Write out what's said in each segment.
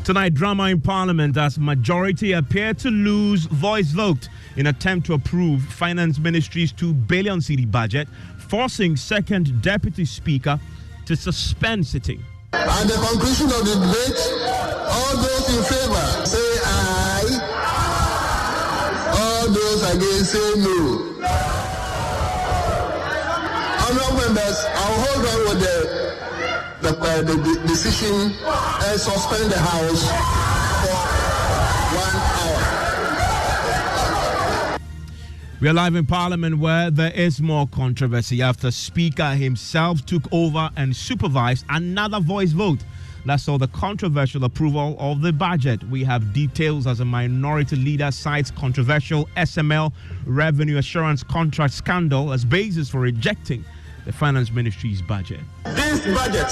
Tonight, drama in Parliament as majority appear to lose voice vote in attempt to approve Finance Ministry's 2 billion cedi budget, forcing second Deputy Speaker to suspend sitting. At the conclusion of the debate, all those in favor say aye, all those against say no. Honourable members, I'll hold on with the decision and suspend the House for 1 hour. We are live in Parliament where there is more controversy after Speaker himself took over and supervised another voice vote that saw the controversial approval of the budget. We have details as a minority leader cites controversial SML revenue assurance contract scandal as basis for rejecting the Finance Ministry's budget. This budget,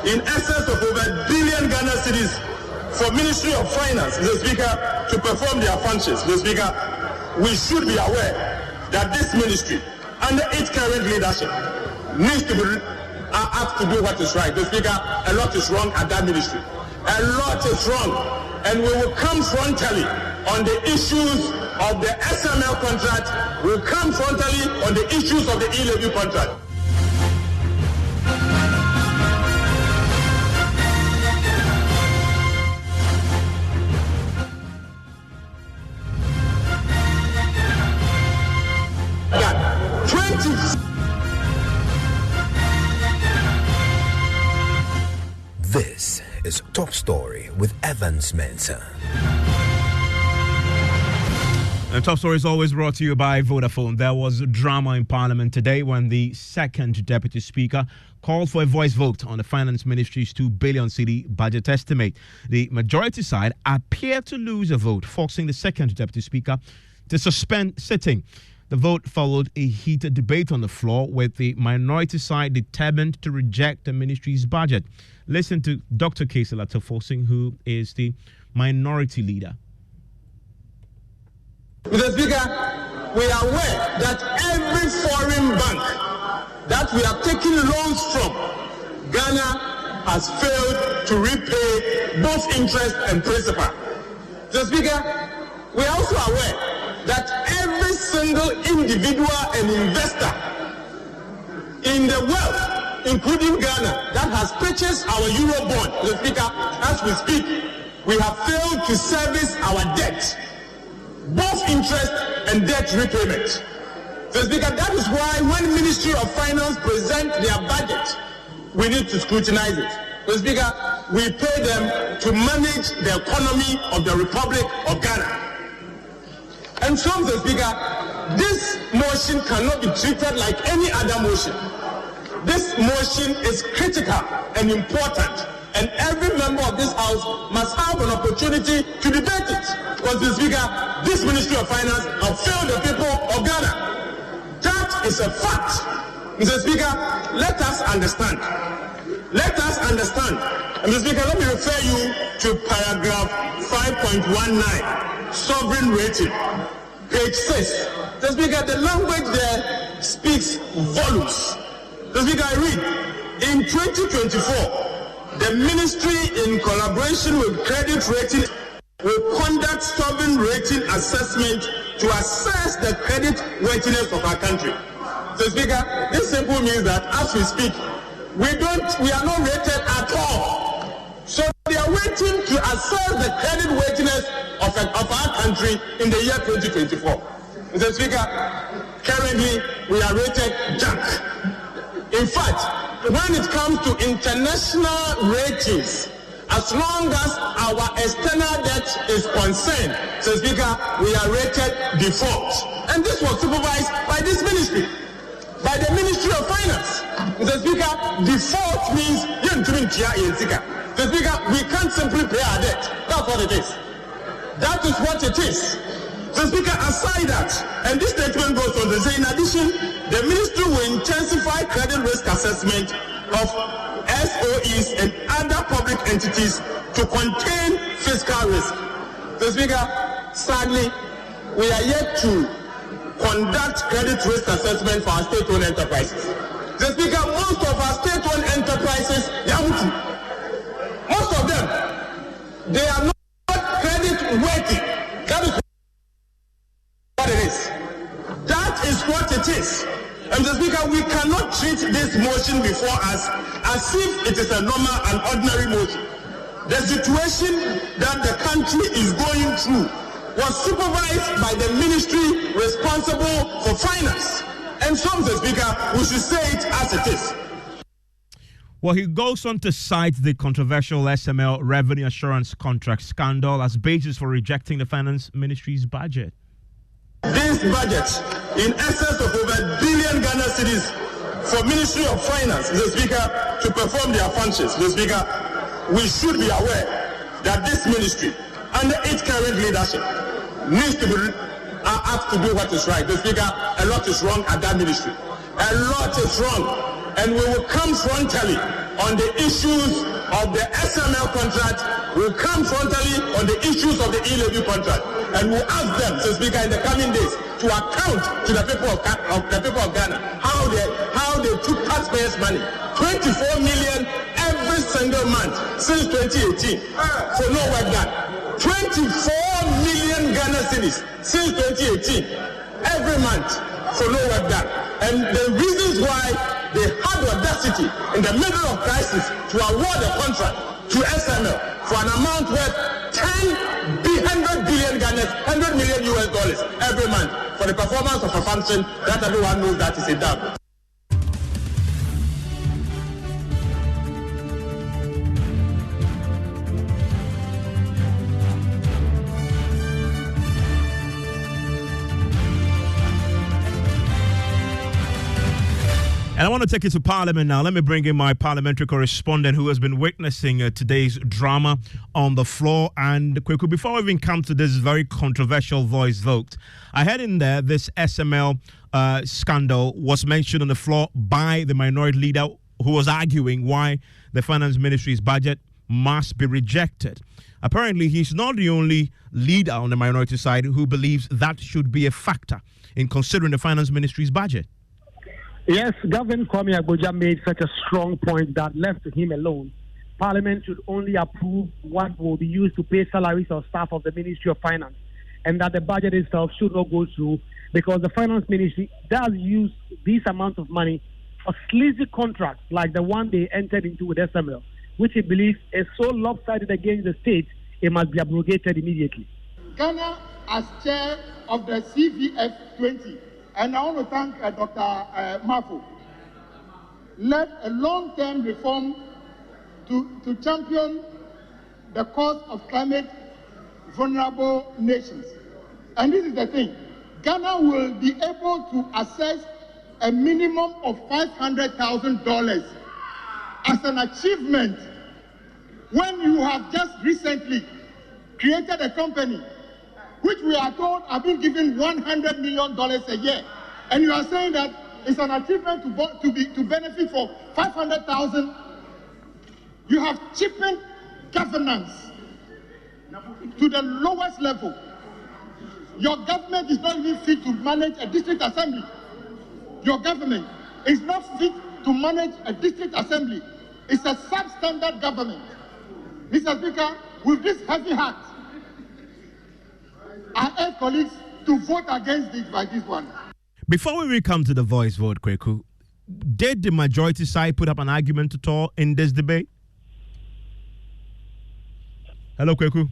in excess of over $1 billion Ghana cedis for Ministry of Finance, Mr. Speaker, to perform their functions. Mr. Speaker, we should be aware that this ministry, under its current leadership, needs to be asked to do what is right. Mr. Speaker, a lot is wrong at that ministry. A lot is wrong. And we will come frontally on the issues of the SML contract. We will come frontally on the issues of the e-levy contract. This is Top Story with Evans Mensah. And Top Story is always brought to you by Vodafone. There was drama in Parliament today when the second Deputy Speaker called for a voice vote on the Finance Ministry's 2 billion cedi budget estimate. The majority side appeared to lose a vote, forcing the second Deputy Speaker to suspend sitting. The vote followed a heated debate on the floor, with the minority side determined to reject the ministry's budget. Listen to Dr. Kaisela Tofosing, who is the minority leader. Mr. Speaker, we are aware that every foreign bank that we are taking loans from, Ghana has failed to repay both interest and principal. Mr. Speaker, we are also aware that every single individual and investor in the world, including Ghana, that has purchased our Euro bond, Mr. Speaker, as we speak, we have failed to service our debt, both interest and debt repayment. Mr. Speaker, that is why when Ministry of Finance present their budget, we need to scrutinize it. Mr. Speaker, we pay them to manage the economy of the Republic of Ghana. And so, Mr. Speaker, this motion cannot be treated like any other motion. This motion is critical and important, and every member of this House must have an opportunity to debate it. Because, Mr. Speaker, this Ministry of Finance has failed the people of Ghana. That is a fact. Mr. Speaker, let us understand. Let us understand. And Mr. Speaker, let me refer you to paragraph 5.19, sovereign rating, page 6. Mr. Speaker, the language there speaks volumes. Mr. Speaker, I read, in 2024, the ministry, in collaboration with credit rating, will conduct sovereign rating assessment to assess the credit worthiness of our country. So, Speaker, this simply means that as we speak, we are not rated at all. So they are waiting to assess the credit worthiness of our country in the year 2024. Mr. Speaker, currently we are rated junk. In fact, when it comes to international ratings, as long as our external debt is concerned, Mr. Speaker, we are rated default. And this was supervised by this ministry, by the Ministry of Finance. Mr. Speaker, default means Mr. Speaker, we can't simply pay our debt. That's what it is. That is what it is. Mr. Speaker, aside that, and this statement goes on to say, in addition, the ministry will intensify credit risk assessment of SOEs and other public entities to contain fiscal risk. Mr. Speaker, sadly, we are yet to conduct credit risk assessment for our state-owned enterprises. Mr. Speaker, most of our state-owned enterprises, most of them, They are not credit worthy. That is what it is. That is what it is. And Mr. Speaker, we cannot treat this motion before us as if it is a normal and ordinary motion. The situation that the country is going through was supervised by the ministry responsible for finance. And so, Mr. Speaker, we should say it as it is. Well, he goes on to cite the controversial SML revenue assurance contract scandal as basis for rejecting the finance ministry's budget. This budget, in excess of over $1 billion Ghana cedis for Ministry of Finance, Mr. Speaker, to perform their functions. Mr. Speaker, we should be aware that this ministry, under its current leadership, needs to be asked to do what is right. Mr. Speaker, a lot is wrong at that ministry. A lot is wrong. And we will come frontally on the issues of the SML contract. We'll come frontally on the issues of the e-levy contract. And we'll ask them, Mr. Speaker, in the coming days to account to the people of Ghana how they took taxpayers' money. 24 million every single month since 2018 for no work done. 24 million Ghana cedis since 2018 every month for no work done. And the reasons why they had the audacity in the middle of crisis to award a contract to SML for an amount worth 100 billion Ghana, 100 million US dollars every month for the performance of a function that everyone knows that is a dab. And I want to take you to Parliament now. Let me bring in my parliamentary correspondent who has been witnessing today's drama on the floor. And quickly, before we even come to this very controversial voice vote, I had in there this SML scandal was mentioned on the floor by the minority leader who was arguing why the finance ministry's budget must be rejected. Apparently, he's not the only leader on the minority side who believes that should be a factor in considering the finance ministry's budget. Yes, Governor Kwame Agboja made such a strong point that left to him alone, Parliament should only approve what will be used to pay salaries of staff of the Ministry of Finance, and that the budget itself should not go through because the Finance Ministry does use these amounts of money for sleazy contracts like the one they entered into with SML, which he believes is so lopsided against the state, it must be abrogated immediately. Ghana, as chair of the CVF 20, and I want to thank Dr. Mafo, led a long-term reform to champion the cause of climate vulnerable nations. And this is the thing. Ghana will be able to assess a minimum of $500,000 as an achievement when you have just recently created a company which we are told have been given $100 million a year. And you are saying that it's an achievement to benefit for 500,000. You have cheapened governance to the lowest level. Your government is not even fit to manage a district assembly. Your government is not fit to manage a district assembly. It's a substandard government. Mr. Speaker, with this heavy heart, I urge colleagues to vote against this one. Before we come to the voice vote, Kweku, did the majority side put up an argument at all in this debate? Hello, Kweku.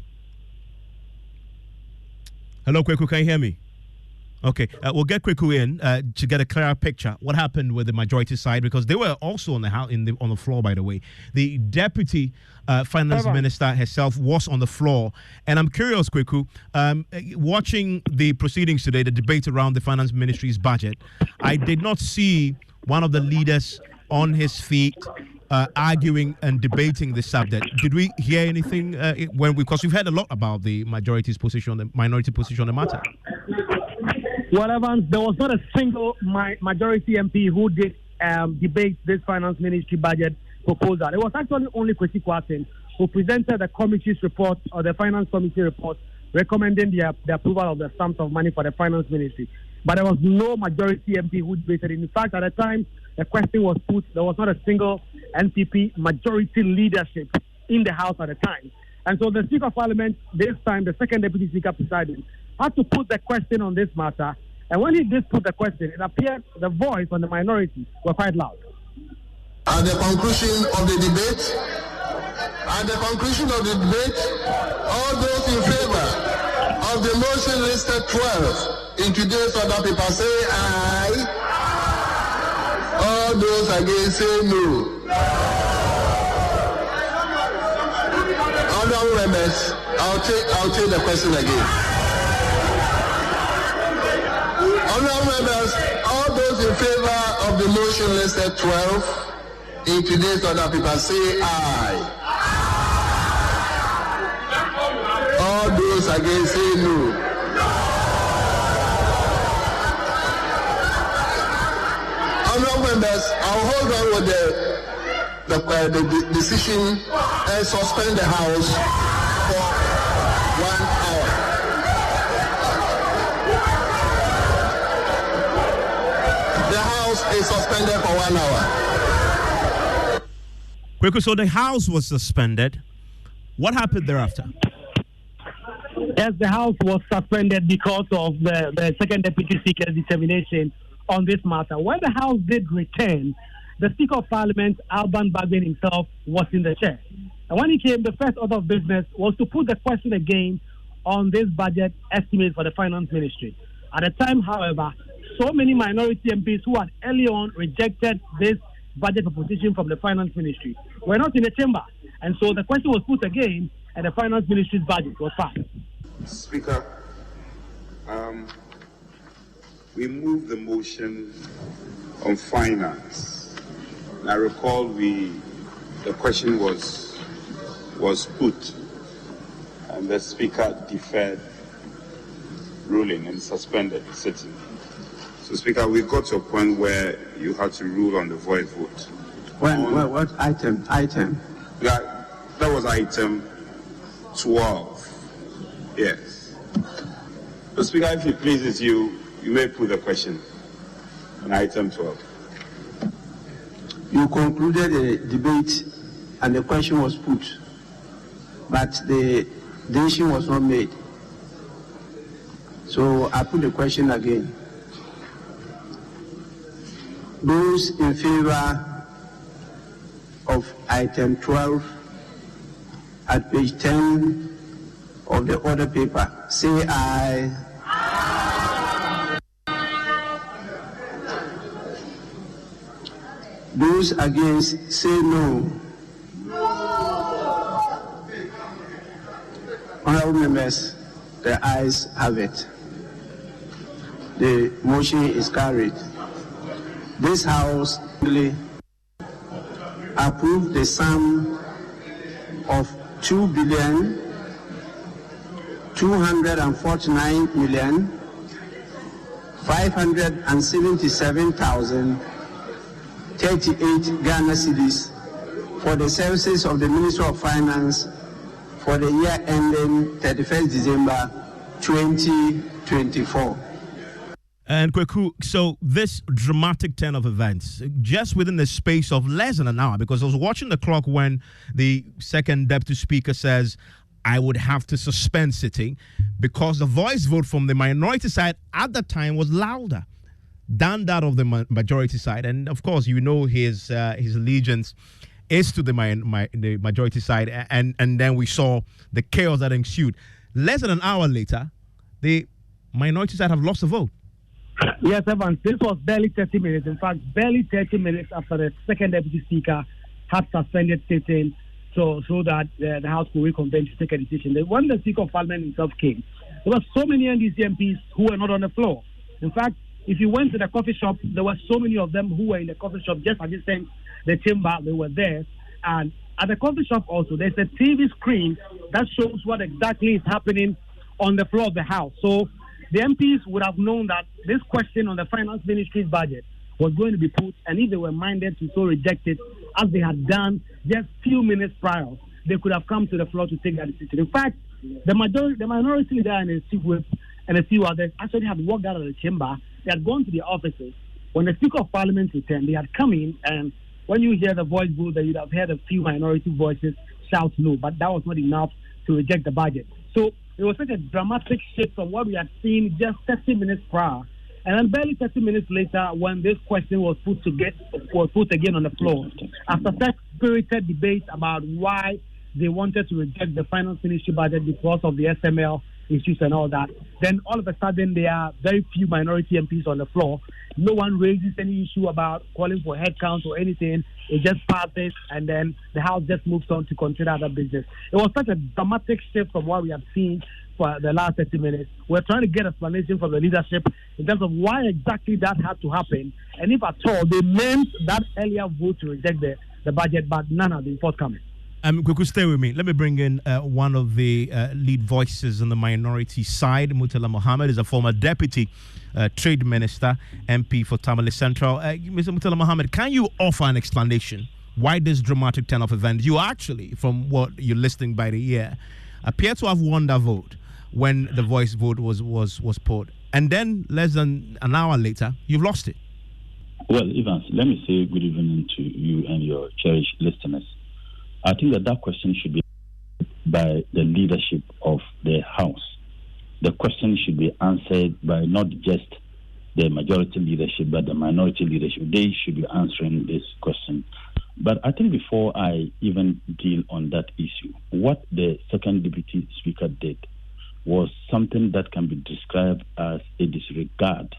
Hello, Kweku, can you hear me? Okay, we'll get Kweku in to get a clearer picture. What happened with the majority side? Because they were also on the floor, by the way. The deputy finance minister herself was on the floor, and I'm curious, Kweku, watching the proceedings today, the debate around the finance ministry's budget, I did not see one of the leaders on his feet arguing and debating the subject. Did we hear anything because we've heard a lot about the majority's position, the minority position on the matter? Well, Evans, there was not a single majority MP who did debate this finance ministry budget proposal. It was actually only Kwesi Kwarteng who presented the committee's report, or the finance committee report, recommending the approval of the sums of money for the finance ministry. But there was no majority MP who debated. In fact, at the time the question was put, there was not a single NPP majority leadership in the House at the time. And so the Speaker of Parliament, this time, the second Deputy Speaker presiding, had to put the question on this matter. And when he did put the question, it appeared the voice on the minority were quite loud. At the conclusion of the debate, all those in favor of the motion listed 12 in today's order paper say aye. All those against say no. Honorable members, I'll take the question again. Honorable members, all those in favor of the motion listed 12 in today's order paper say aye. All those against say no. Honorable members, I'll hold on with the decision and suspend the House for 1 hour. The House is suspended for 1 hour. Quickly, so the House was suspended. What happened thereafter? Yes, the House was suspended because of the second Deputy Speaker's determination on this matter. When the House did return, the Speaker of Parliament, Alban Bagbin himself, was in the chair. And when he came, the first order of business was to put the question again on this budget estimate for the Finance Ministry. At the time, however, so many minority MPs who had early on rejected this budget proposition from the Finance Ministry were not in the chamber. And so the question was put again, and the Finance Ministry's budget was passed. Speaker, we moved the motion on finance. And I recall the question was put, and the Speaker deferred ruling and suspended the sitting. So, Speaker, we got to a point where you had to rule on the voice vote. What item? That was item 12. Yes. So, Speaker, if it pleases you, you may put the question on item 12. You concluded the debate and the question was put, but the decision was not made. So I put the question again. Those in favor of item 12 at page 10 of the order paper, say aye. Those against, say no. Honorable members, the ayes have it. The motion is carried. This House approved the sum of 2,249,577,038 Ghana cedis for the services of the Ministry of Finance for the year ending 31st December 2024. And Kweku, so this dramatic turn of events, just within the space of less than an hour, because I was watching the clock when the second deputy speaker says, I would have to suspend sitting because the voice vote from the minority side at the time was louder than that of the majority side. And of course, you know his allegiance is to the majority side. And then we saw the chaos that ensued. Less than an hour later, the minority side have lost the vote. Yes, Evans, this was barely 30 minutes. In fact, barely 30 minutes after the second deputy speaker had suspended sitting so that the House could reconvene to take a decision. When the Speaker of Parliament himself came, there were so many NDC MPs who were not on the floor. In fact, if you went to the coffee shop, there were so many of them who were in the coffee shop just adjacent the chamber. They were there. And at the coffee shop also, there's a TV screen that shows what exactly is happening on the floor of the House. So the MPs would have known that this question on the Finance Ministry's budget was going to be put, and if they were minded to so reject it, as they had done just few minutes prior, they could have come to the floor to take that decision. In fact, the minority leader and the chief whip and a few others actually had walked out of the chamber. They had gone to their offices. When the Speaker of Parliament returned, they had come in, and when you hear the voice vote, you'd have heard a few minority voices shout no, but that was not enough to reject the budget. So it was such a dramatic shift from what we had seen just 30 minutes prior. And then barely 30 minutes later, when this question was put again on the floor, after such spirited debate about why they wanted to reject the finance ministry budget because of the SML issues and all that, then all of a sudden there are very few minority MPs on the floor. No one raises any issue about calling for headcount or anything. It just passes, and then the House just moves on to consider other business. It was such a dramatic shift from what we have seen for the last 30 minutes. We're trying to get explanation from the leadership in terms of why exactly that had to happen, and if at all they meant that earlier vote to reject the budget, but none have been forthcoming. Quick, stay with me. Let me bring in one of the lead voices on the minority side. Murtala Mohammed is a former deputy trade minister, MP for Tamale Central. Mr. Murtala Mohammed, can you offer an explanation why this dramatic turn of events? You actually, from what you're listening by the ear, appear to have won that vote when the voice vote was put, and then less than an hour later, you've lost it. Well, Evans, let me say good evening to you and your cherished listeners. I think that question should be by the leadership of the House. The question should be answered by not just the majority leadership, but the minority leadership. They should be answering this question. But I think before I even deal on that issue, what the second deputy speaker did was something that can be described as a disregard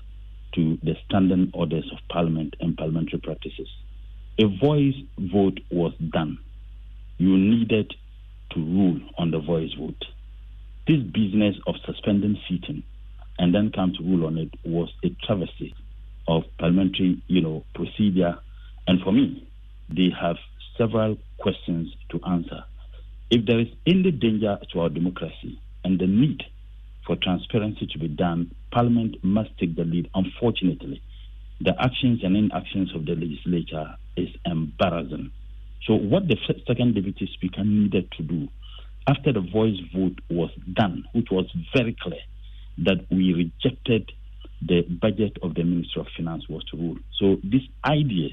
to the standing orders of Parliament and parliamentary practices. A voice vote was done. You needed to rule on the voice vote. This business of suspending seating and then come to rule on it was a travesty of parliamentary, procedure. And for me, they have several questions to answer. If there is any danger to our democracy and the need for transparency to be done, Parliament must take the lead. Unfortunately, the actions and inactions of the legislature is embarrassing. So what the second deputy speaker needed to do after the voice vote was done, which was very clear that we rejected the budget of the Ministry of Finance, was to rule. So this idea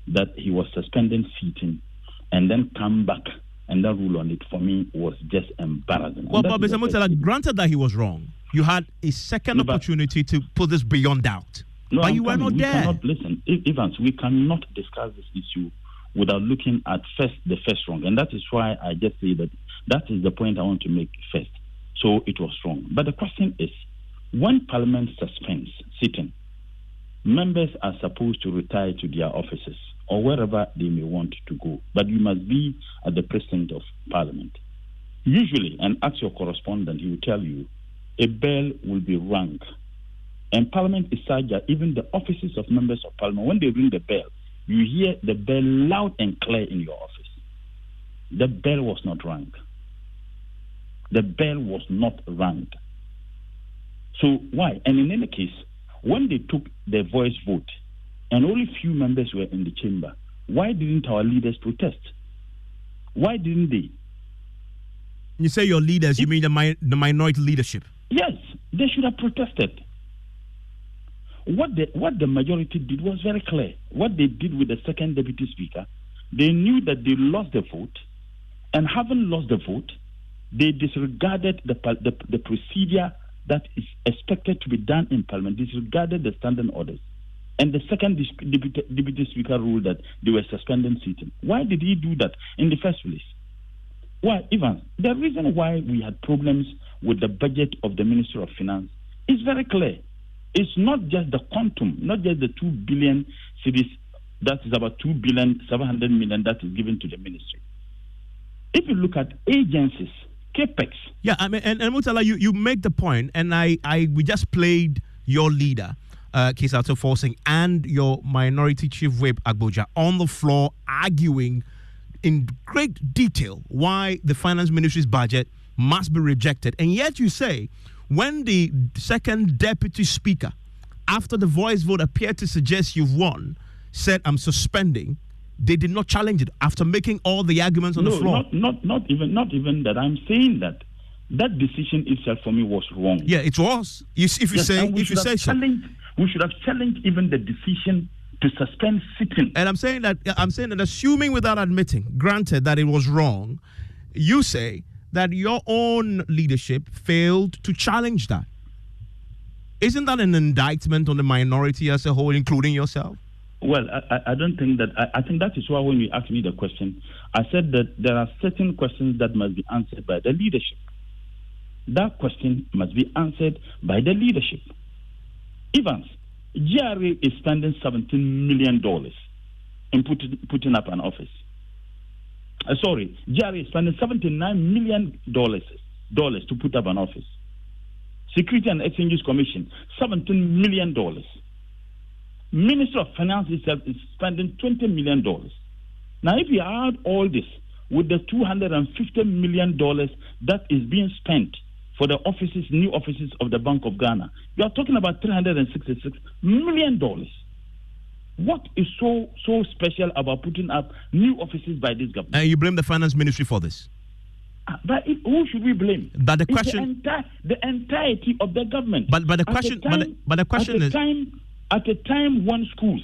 that he was suspending seating and then come back and then rule on it, for me, was just embarrassing. Well, but Mr. Murtala, granted that he was wrong, you had a second opportunity to put this beyond doubt. No, but you were not there. Listen, Evans, we cannot discuss this issue without looking at the first wrong. And that is why I just say that is the point I want to make first. So it was wrong. But the question is, when Parliament suspends sitting, members are supposed to retire to their offices or wherever they may want to go. But you must be at the precinct of Parliament. Usually, and ask your correspondent, he will tell you, a bell will be rung. And Parliament is such that even the offices of members of Parliament, when they ring the bell, you hear the bell loud and clear in your office. The bell was not rung. The bell was not rung. So why? And in any case, when they took the voice vote and only few members were in the chamber, why didn't our leaders protest? Why didn't they? You say your leaders, you mean the minority leadership? Yes, they should have protested. What the majority did was very clear. What they did with the second deputy speaker, they knew that they lost the vote, and having lost the vote, they disregarded the procedure that is expected to be done in Parliament, disregarded the standing orders. And the second deputy speaker ruled that they were suspending sitting. Why did he do that in the first place? Why, Ivan? The reason why we had problems with the budget of the Ministry of Finance is very clear. It's not just the quantum, not just the 2 billion cedis, that is about 2 billion 700 million that is given to the ministry. If you look at agencies, CAPEX. Yeah, I mean, and Murtala, you make the point, and we just played your leader, Kisato Forsing, and your minority chief whip, Agboja, on the floor arguing in great detail why the finance ministry's budget must be rejected. And yet you say, when the second deputy speaker, after the voice vote appeared to suggest you've won, said, I'm suspending, they did not challenge it after making all the arguments on the floor. Not even that. I'm saying that decision itself for me was wrong. Yeah, it was. We should have challenged even the decision to suspend sitting. And I'm saying that assuming without admitting, granted that it was wrong, you say that your own leadership failed to challenge that. Isn't that an indictment on the minority as a whole, including yourself? Well, I don't think that. I think that is why when you asked me the question, I said that there are certain questions that must be answered by the leadership. That question must be answered by the leadership. Evans, GRA is spending $17 million in putting up an office. GRA is spending $79 million to put up an office. Security and Exchanges Commission, $17 million. Minister of Finance itself is spending $20 million. Now, if you add all this with the $250 million that is being spent for the offices, new offices of the Bank of Ghana, you are talking about $366 million. What is so special about putting up new offices by this government? And you blame the Finance Ministry for this? But who should we blame? But the question, the entirety of the government. But the question is, at a time when schools,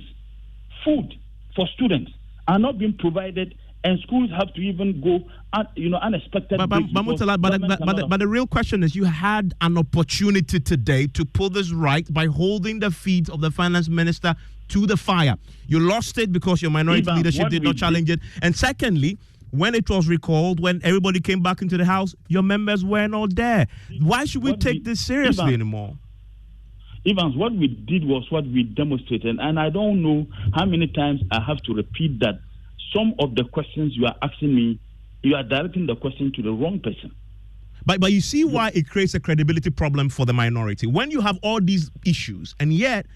food for students are not being provided, and schools have to even go, unexpected. But the real question is, you had an opportunity today to put this right by holding the feet of the Finance Minister to the fire. You lost it because your minority leadership did not challenge it. And secondly, when it was recalled, when everybody came back into the house, your members were not there. Why should we take this seriously anymore? Evans, what we did was what we demonstrated, and I don't know how many times I have to repeat that some of the questions you are asking me, you are directing the question to the wrong person. But you see why it creates a credibility problem for the minority. When you have all these issues, and yet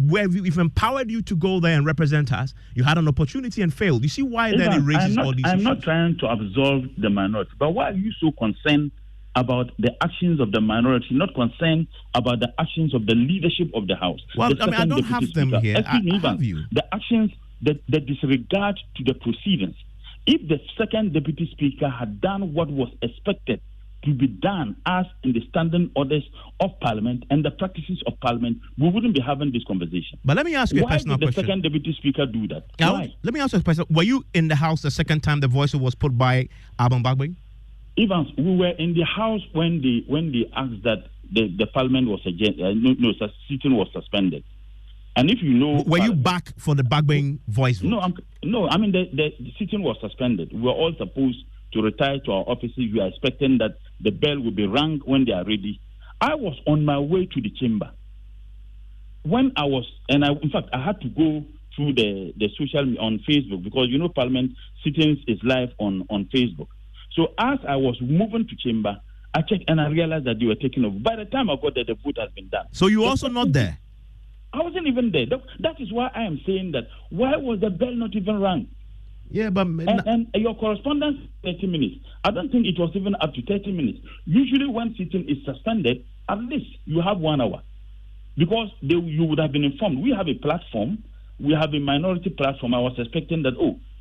where we've empowered you to go there and represent us, you had an opportunity and failed. You see why then it raises all these issues? I'm not trying to absolve the minority, but why are you so concerned about the actions of the minority, not concerned about the actions of the leadership of the House? Well, I don't have them here. Excuse me, have you? The actions, the disregard to the proceedings. If the second deputy speaker had done what was expected to be done as in the standing orders of Parliament and the practices of Parliament, we wouldn't be having this conversation. But let me ask you a personal question. Why did the second deputy speaker do that? Why? Let me ask you a question. Were you in the House the second time the voice was put by Abang Bagbing? Evans, we were in the House when they asked that the Parliament was sitting was suspended. And if you know, were you back for the Bagbing voice vote? No. I mean the sitting was suspended. We were all supposed to retire to our offices. We are expecting that the bell will be rung when they are ready. I was on my way to the chamber when in fact I had to go through the social on Facebook, because Parliament sittings is live on Facebook. So as I was moving to chamber, I checked and I realized that they were taking over. By the time I got there, the vote has been done. So you also not there? I wasn't even there. That is why I am saying that. Why was the bell not even rung? Yeah, but and your correspondence 30 minutes. I don't think it was even up to 30 minutes. Usually when sitting is suspended, at least you have 1 hour, because you would have been informed. We have a platform. We have a minority platform. I was expecting that,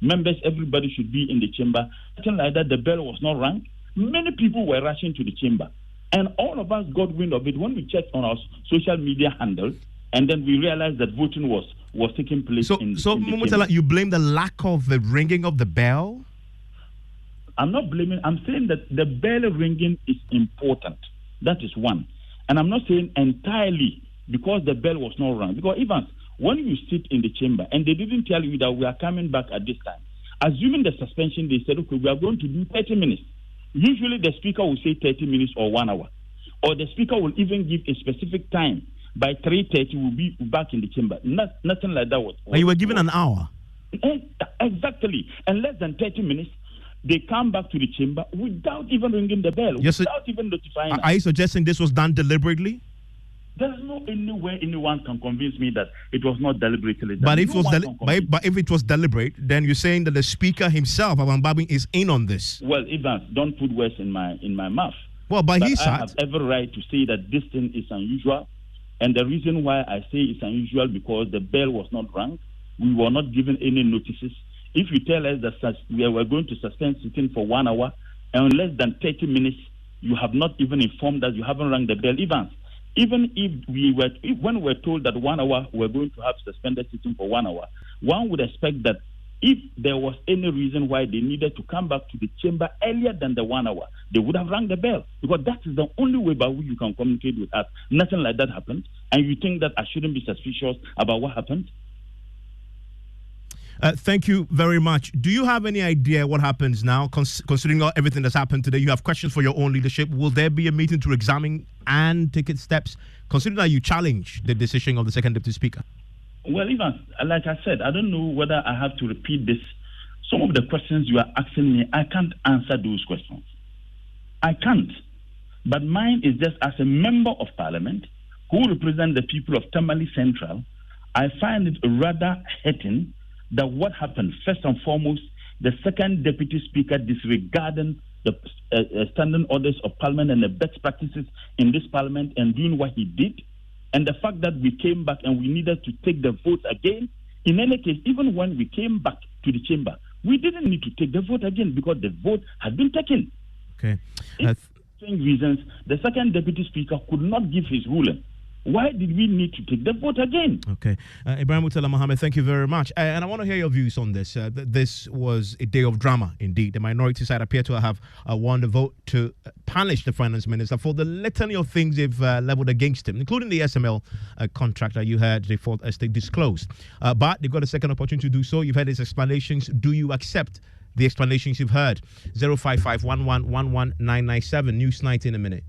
members, everybody should be in the chamber. Something like that, the bell was not rung. Many people were rushing to the chamber. And all of us got wind of it when we checked on our social media handle, and then we realized that voting was taking place in the chamber. You blame the lack of the ringing of the bell? I'm not blaming. I'm saying that the bell ringing is important. That is one. And I'm not saying entirely because the bell was not rung. Because even when you sit in the chamber and they didn't tell you that we are coming back at this time, assuming the suspension, they said, okay, we are going to do 30 minutes. Usually the speaker will say 30 minutes or 1 hour. Or the speaker will even give a specific time. By 3:30, we'll be back in the chamber. Nothing like that. And you were given an hour? Exactly. And less than 30 minutes, they come back to the chamber without even ringing the bell, without even notifying us. Are you suggesting this was done deliberately? There's no any way anyone can convince me that it was not deliberately done. But if it was deliberate, then you're saying that the speaker himself, Abang Bagbing, is in on this. Well, Evans, don't put words in my mouth. Well, but he I have every right to say that this thing is unusual. And the reason why I say it's unusual, because the bell was not rung. We were not given any notices. If you tell us that we were going to suspend sitting for 1 hour, and in less than 30 minutes, you have not even informed us, you haven't rung the bell. Even if when we were told that 1 hour we're going to have suspended sitting for 1 hour, one would expect that If there was any reason why they needed to come back to the chamber earlier than the 1 hour, they would have rang the bell, because that is the only way by which you can communicate with us. Nothing like that happened, and you think that I shouldn't be suspicious about what happened? Thank you very much. Do you have any idea what happens now, considering everything that's happened today? You have questions for your own leadership. Will there be a meeting to examine and take its steps, considering that you challenge the decision of the second deputy speaker? Well, even like I said, I don't know whether I have to repeat this. Some of the questions you are asking me, I can't answer those questions. I can't. But mine is just as a member of parliament who represent the people of Tamale Central, I find it rather hurting that what happened, first and foremost, the second deputy speaker disregarding the standing orders of parliament and the best practices in this parliament and doing what he did. And the fact that we came back and we needed to take the vote again, in any case, even when we came back to the chamber, we didn't need to take the vote again because the vote had been taken. Okay. Same reasons, the second deputy speaker could not give his ruling. Why did we need to take the vote again? Okay. Ibrahim Mutala Mohammed, thank you very much. And I want to hear your views on this. This was a day of drama, indeed. The minority side appear to have won the vote to punish the finance minister for the litany of things they've leveled against him, including the SML contract that you heard the Fourth Estate disclosed. But they've got a second opportunity to do so. You've heard his explanations. Do you accept the explanations you've heard? 055 11 11997. News 90 in a minute.